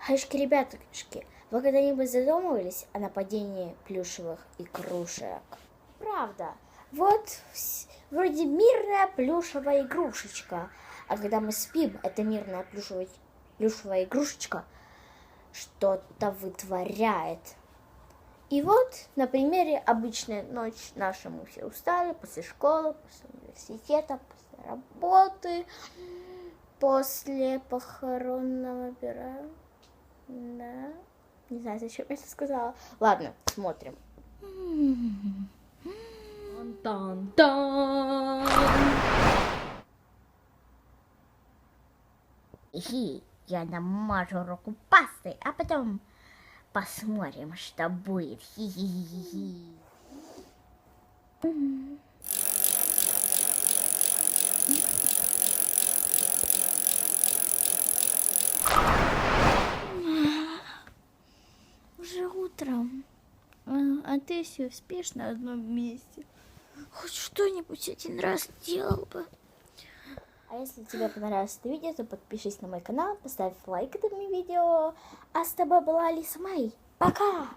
Хашки, ребятушки, вы когда-нибудь задумывались о нападении плюшевых игрушек? Правда. Вот вроде мирная плюшевая игрушечка. А когда мы спим, эта мирная плюшевая игрушечка что-то вытворяет. И вот на примере обычной ночь наша, мы все устали после школы, после университета, после работы, после похоронного бюро. Да. Не знаю, зачем я это сказала. Ладно, смотрим. Тан-тан-тан. Хи, я намажу руку пастой, а потом посмотрим, что будет. Хи-хи-хи-хи. Уже утром, а ты все спишь на одном месте. Хоть что-нибудь один раз делал бы. А если тебе понравилось это видео, то подпишись на мой канал, поставь лайк этому видео. А с тобой была Алиса Мэй. Пока!